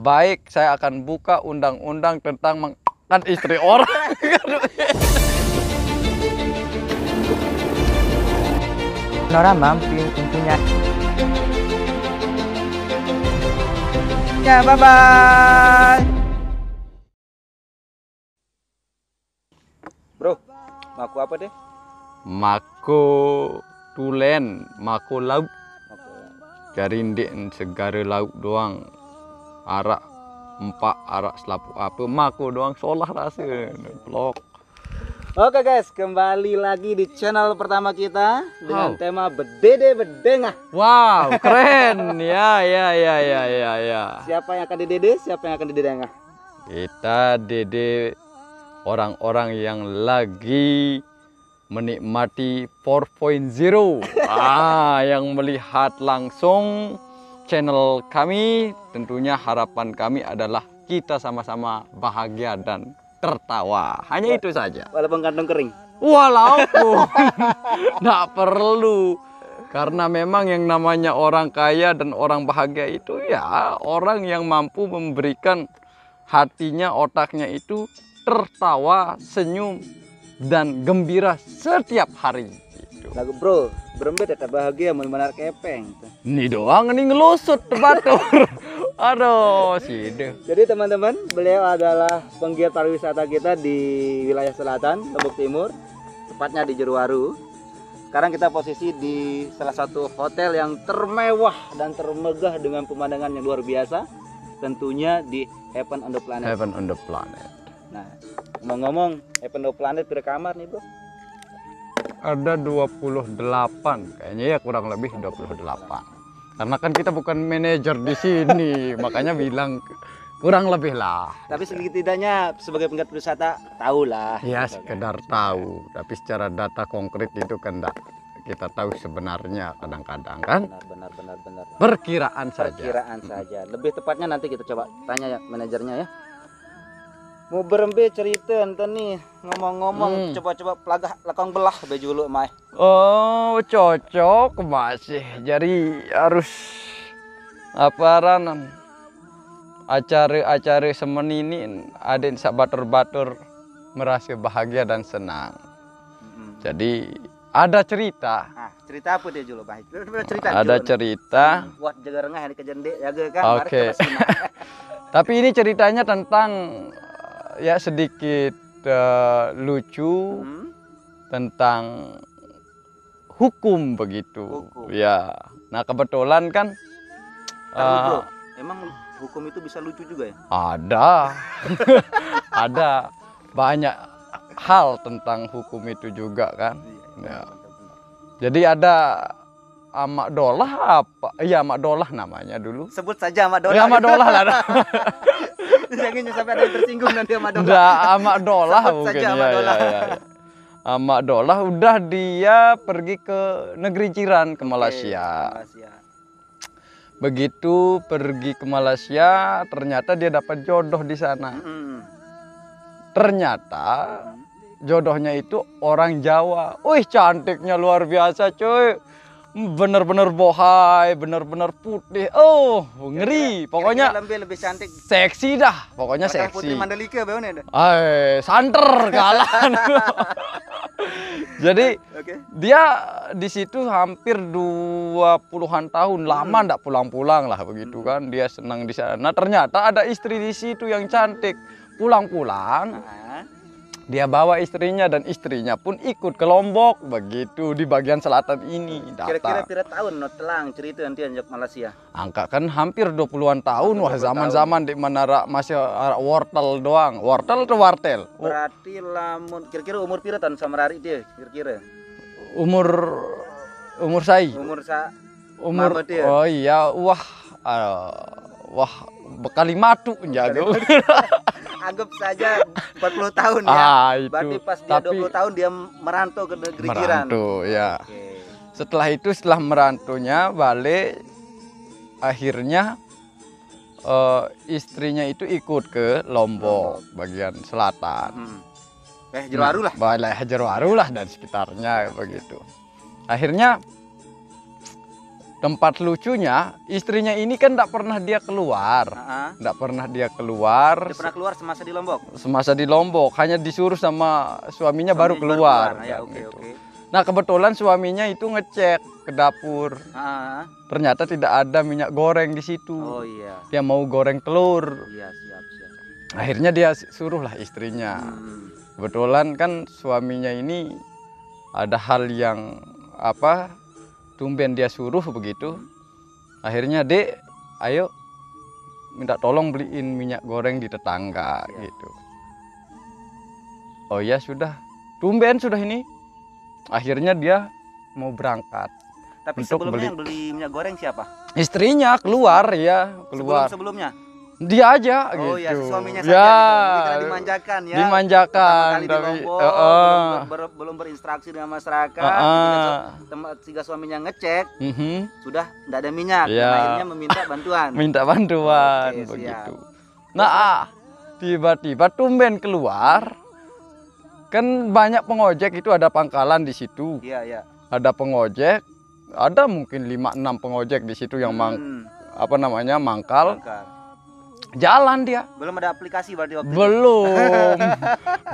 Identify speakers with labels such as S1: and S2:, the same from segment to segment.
S1: baik saya akan buka undang-undang tentang mengkan istri orang.
S2: Nora mampir tentunya. Ya, bye-bye.
S3: Bro, maku apa deh?
S1: Mako tulen, mako laut. Garindik segara laut doang. Arak empat, arak selapu apa, mako doang solah rasa. Blok.
S3: Oke guys, kembali lagi di channel pertama kita dengan tema bedede bedengah.
S1: Wow, keren. Ya.
S3: Siapa yang akan didede, siapa yang akan didedengah?
S1: Kita dede orang-orang yang lagi menikmati 4.0. Yang melihat langsung channel kami, tentunya harapan kami adalah kita sama-sama bahagia dan tertawa. Hanya itu saja.
S3: Walaupun kantong kering.
S1: Walaupun nggak perlu. Karena memang yang namanya orang kaya dan orang bahagia itu ya orang yang mampu memberikan hatinya, otaknya itu tertawa, senyum, dan gembira setiap hari. Gitu.
S3: Lagu bro, berembet tetap bahagia menar kepeng.
S1: Ini doang ini ngelusut batur. Aduh, sih.
S3: Jadi teman-teman, beliau adalah penggiat pariwisata kita di wilayah selatan, Lombok Timur, tepatnya di Jeruwaru. Sekarang kita posisi di salah satu hotel yang termewah dan termegah dengan pemandangan yang luar biasa, tentunya di Heaven on the Planet.
S1: Heaven on the Planet.
S3: Nah, ngomong-ngomong, Heaven on the Planet berapa kamar nih bro?
S1: Ada 28, kayaknya ya kurang lebih 28. Karena kan kita bukan manajer di sini, makanya bilang kurang lebih lah.
S3: Tapi setidaknya sebagai penggiat wisata tahu lah.
S1: Ya sekedar tahu, tapi secara data konkret itu kan enggak kita tahu sebenarnya kadang-kadang kan.
S3: Benar.
S1: Perkiraan saja.
S3: Perkiraan saja. Lebih tepatnya nanti kita coba tanya ya manajernya ya. Mau berembe cerita ente nih ngomong-ngomong coba-coba pelagah lekong belah baju lu mai.
S1: Oh cocok masih jadi harus aparanan acara-acara semen ini ada sak batur-batur merasa bahagia dan senang. Jadi ada cerita.
S3: Nah, cerita apa dia julu baik? Cerita.
S1: Ada cerita.
S3: Buat jaga rengah di kejende jaga kan.
S1: Oke. Tapi ini ceritanya tentang ya sedikit lucu tentang hukum begitu.
S3: Hukum.
S1: Ya. Nah kebetulan kan
S3: Bro, emang hukum itu bisa lucu juga ya?
S1: ada ada banyak hal tentang hukum itu juga kan. Ya. Jadi ada Amak Dolah apa? Iya Amak Dolah namanya dulu.
S3: Sebut saja Amak Dolah.
S1: Ya Amak Dolah lah.
S3: Jangan sampai ada yang tersinggung nanti Amak Dolah.
S1: Udah Amak Dolah
S3: Sebut
S1: mungkin
S3: saja Amak Dolah.
S1: Ya. Amak Dolah udah dia pergi ke negeri jiran ke Malaysia. Begitu pergi ke Malaysia, ternyata dia dapat jodoh di sana. Ternyata jodohnya itu orang Jawa. Wih cantiknya luar biasa cuy. Bener-bener bohai, bener-bener putih. Oh ngeri. Pokoknya
S3: lebih cantik.
S1: Seksi dah. Pokoknya
S3: Putri
S1: seksi.
S3: Mandalika bagaimana?
S1: Santer kalah. Jadi dia di situ hampir 20-an tahun, lama ndak pulang-pulang lah begitu kan. Dia senang di sana. Nah, ternyata ada istri di situ yang cantik. Pulang-pulang dia bawa istrinya dan istrinya pun ikut ke Lombok begitu di bagian selatan ini.
S3: Kira-kira berapa tahun no telang cerita nanti anjak Malaysia?
S1: Angka kan hampir 20-an tahun. Wah zaman-zaman di mana masih wortel doang. Wortel atau wartel?
S3: Berarti lamun kira-kira umur pira tahun sama Rari dia kira-kira?
S1: Umur saya. Umur
S3: dia.
S1: Oh iya, wah bekali matu jago.
S3: Anggap saja 40 tahun ya.
S1: Itu.
S3: Berarti pas dia 20 tahun dia merantau ke negeri jiran.
S1: Merantau ya. Setelah itu setelah merantaunya balik akhirnya istrinya itu ikut ke Lombok bagian selatan.
S3: Jeruwaru lah.
S1: Jeruwaru lah dan sekitarnya begitu. Akhirnya tempat lucunya, istrinya ini kan tidak pernah dia keluar. Tidak pernah dia keluar.
S3: Dia pernah keluar semasa di Lombok?
S1: Semasa di Lombok, hanya disuruh sama suaminya baru keluar.
S3: Ya,
S1: kan
S3: oke,
S1: gitu.
S3: oke.
S1: Nah kebetulan suaminya itu ngecek ke dapur. Ternyata tidak ada minyak goreng di situ.
S3: Oh iya.
S1: Dia mau goreng telur.
S3: Iya, siap, siap.
S1: Akhirnya dia suruhlah istrinya. Kebetulan kan suaminya ini ada hal yang apa? Tumben dia suruh begitu. Akhirnya, Dek, ayo minta tolong beliin minyak goreng di tetangga gitu. Oh ya sudah, tumben sudah ini. Akhirnya dia mau berangkat.
S3: Tapi
S1: untuk
S3: sebelumnya yang beli minyak goreng siapa?
S1: Istrinya keluar ya, keluar.
S3: Sebelumnya?
S1: Dia aja
S3: Oh
S1: gitu.
S3: ya, si suaminya
S1: ya,
S3: saja gitu. Dikira dimanjakan ya.
S1: Dimanjakan,
S3: Pertama kali
S1: tapi
S3: di Lombok, belum berinteraksi dengan masyarakat. Ketika suaminya ngecek, sudah tidak ada minyak.
S1: Ya.
S3: Dan akhirnya meminta bantuan.
S1: Minta bantuan.
S3: Oke,
S1: begitu.
S3: siap.
S1: Nah, tiba-tiba tumben keluar. Kan banyak pengojek itu, ada pangkalan di situ.
S3: Iya, iya.
S1: Ada pengojek, ada mungkin 5-6 pengojek di situ yang mangkal. Jalan dia.
S3: Belum ada aplikasi berarti waktu
S1: Belum.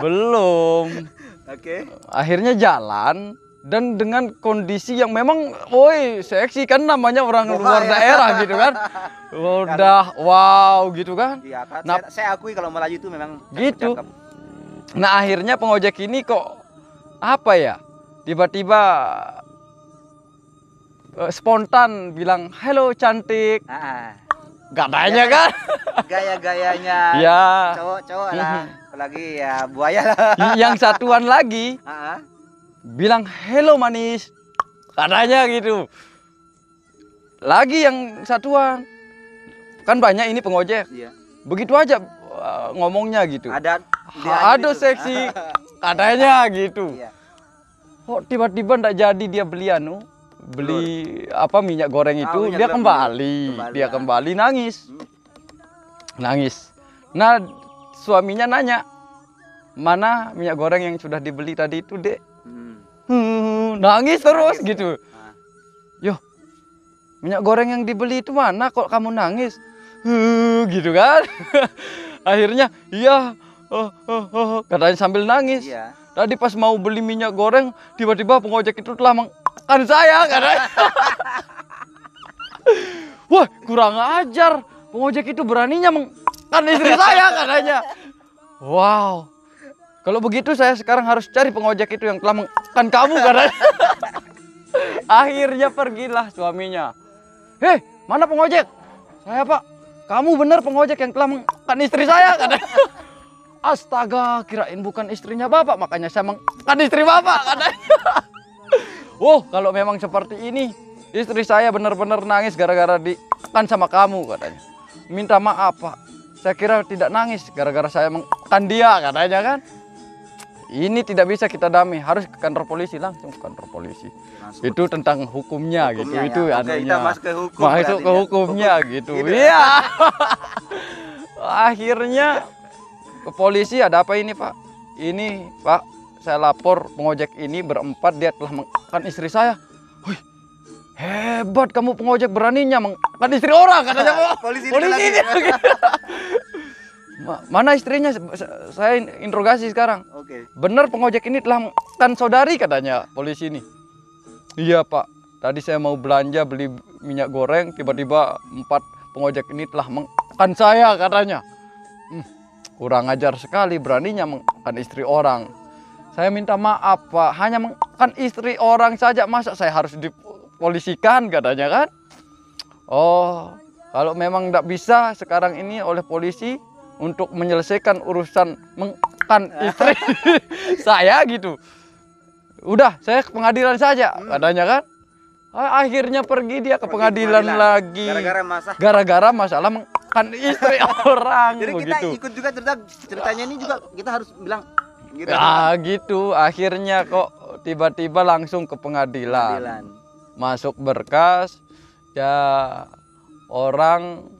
S1: Belum.
S3: Oke.
S1: Akhirnya jalan dan dengan kondisi yang memang woi seksi kan, namanya orang luar daerah gitu kan. Udah wow gitu kan.
S3: Iya, kan?
S1: Nah,
S3: saya akui kalau Melayu itu memang
S1: gitu.
S3: cakep.
S1: Nah, akhirnya pengojek ini kok apa ya? Tiba-tiba spontan bilang, "Halo cantik." Katanya kan.
S3: Gaya-gayanya
S1: Ya.
S3: cowok-cowok lah. Apalagi ya buaya lah.
S1: Yang satuan lagi bilang, "Hello manis." Katanya gitu. Lagi yang satuan. Kan banyak ini pengojek.
S3: Iya.
S1: Begitu aja ngomongnya gitu.
S3: Aduh
S1: seksi. Katanya gitu.
S3: Iya.
S1: Kok tiba-tiba ndak jadi dia beli apa minyak goreng itu, dia kembali nangis. Nah, suaminya nanya, "Mana minyak goreng yang sudah dibeli tadi itu, Dek?" Nangis terus gitu. "Yoh, minyak goreng yang dibeli itu mana kok kamu nangis?" Gitu kan. Akhirnya, "Iya, katanya sambil nangis.
S3: Iya.
S1: Tadi pas mau beli minyak goreng, tiba-tiba pengojek itu telah mengkan saya," katanya. Wah, kurang ajar. Pengojek itu beraninya mengkan istri saya, katanya. Wow. Kalau begitu saya sekarang harus cari pengojek itu yang telah mengkan kamu, katanya. Akhirnya pergilah suaminya. "Hei, mana pengojek?" "Saya, Pak." "Kamu benar pengojek yang telah mengkan istri saya," katanya. Astaga, kirain bukan istrinya Bapak, makanya saya mengkan istri Bapak, katanya. Oh, kalau memang seperti ini, istri saya benar-benar nangis gara-gara dikan sama kamu, katanya. "Minta maaf, Pak. Saya kira tidak nangis gara-gara saya mengkan dia," katanya kan. Ini tidak bisa kita damai, harus ke kantor polisi, langsung ke kantor polisi. Itu tentang hukumnya gitu.
S3: Ya.
S1: Itu
S3: Oke, kita masuk ke hukum.
S1: Masuk ke hukumnya gitu. Iya. Akhirnya ke polisi, "Ada apa ini, Pak?" "Ini, Pak, saya lapor pengojek ini berempat dia telah mengkan istri saya." "Wih, hebat kamu pengojek, beraninya mengkan istri orang," katanya.
S3: Polisi
S1: ini. "Mana istrinya? Saya interogasi sekarang."
S3: Oke.
S1: "Benar pengojek ini telah mengkan saudari," katanya polisi ini. "Iya, Pak. Tadi saya mau belanja beli minyak goreng, tiba-tiba 4 pengojek ini telah mengkan saya," katanya. Kurang ajar sekali, beraninya mengkan istri orang. "Saya minta maaf, Pak. Hanya mengkan istri orang saja, masa saya harus dipolisikan," katanya kan. "Oh, kalau memang tidak bisa sekarang ini oleh polisi untuk menyelesaikan urusan mengkan istri saya gitu. Udah, saya ke pengadilan saja," katanya kan. Akhirnya pergi dia ke pengadilan lagi. Gara-gara masalah mengkan istri orang.
S3: Jadi
S1: begitu.
S3: Kita ikut juga ceritanya ini juga kita harus bilang gitu.
S1: Ya gitu. Akhirnya kok tiba-tiba langsung ke pengadilan. Masuk berkas. Ya orang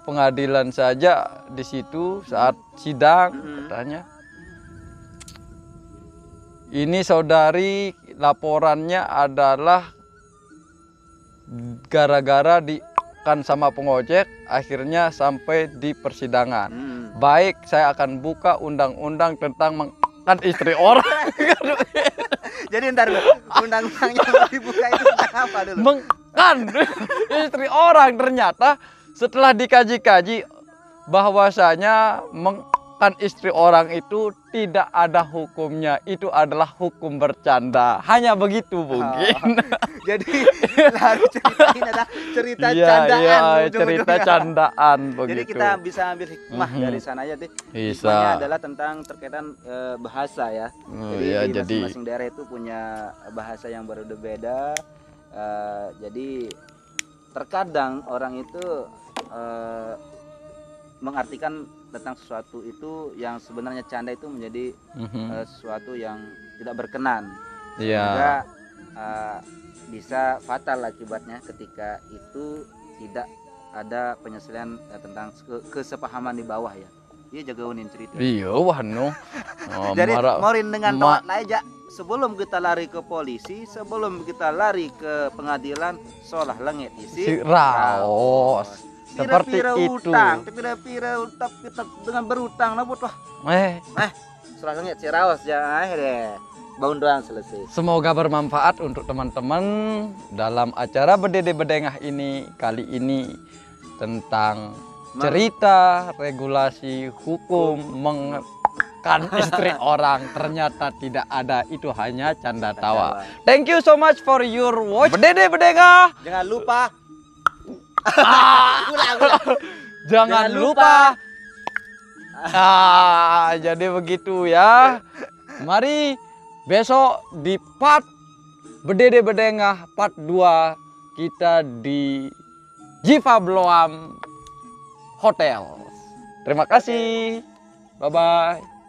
S1: pengadilan saja di situ saat sidang katanya. "Ini saudari laporannya adalah gara-gara kan sama pengojek, akhirnya sampai di persidangan. Baik, saya akan buka undang-undang tentang mengkan istri orang.
S3: Jadi ntar undang-undangnya mau dibuka itu tentang apa dulu?
S1: Mengkan istri orang, ternyata setelah dikaji-kaji bahwasanya mengkan istri orang itu tidak ada hukumnya, itu adalah hukum bercanda. Hanya begitu mungkin.
S3: Jadi lalu cerita ini adalah cerita
S1: Iya,
S3: candaan.
S1: iya,
S3: ujung-ujungnya.
S1: cerita candaan begitu.
S3: Jadi kita bisa ambil hikmah dari sana aja deh.
S1: Bisa.
S3: Hikmahnya adalah tentang terkaitan bahasa ya.
S1: Oh,
S3: Jadi
S1: iya,
S3: di
S1: jadi
S3: masing-masing daerah itu punya bahasa yang berbeda. Jadi terkadang orang itu mengartikan tentang sesuatu itu yang sebenarnya canda itu menjadi sesuatu yang tidak berkenan.
S1: Iya.
S3: Sehingga bisa fatal akibatnya ketika itu tidak ada penyelesaian tentang kesepahaman di bawah ya. Iya jaga unin cerita.
S1: Iya, wah no. Oh,
S3: Jadi
S1: marah.
S3: morin dengan tawat aja sebelum kita lari ke polisi, sebelum kita lari ke pengadilan, solah lengit isi
S1: Raos. Seperti
S3: pira-pira
S1: itu.
S3: utang, pira-pira utang kita dengan berutang nah buat wah. Solah lengit si raos ya deh. Baunduan selesai.
S1: Semoga bermanfaat untuk teman-teman dalam acara Bedede Bedengah ini kali ini tentang cerita regulasi hukum mengkan istri orang, ternyata tidak ada, itu hanya canda tawa. Thank you so much for your watch. Bedede Bedengah.
S3: Jangan lupa
S1: Jangan lupa. Jadi begitu ya. Mari besok di part Bedede Bedengah part 2 kita di Jiva Bloam Hotel. Terima kasih. Bye bye.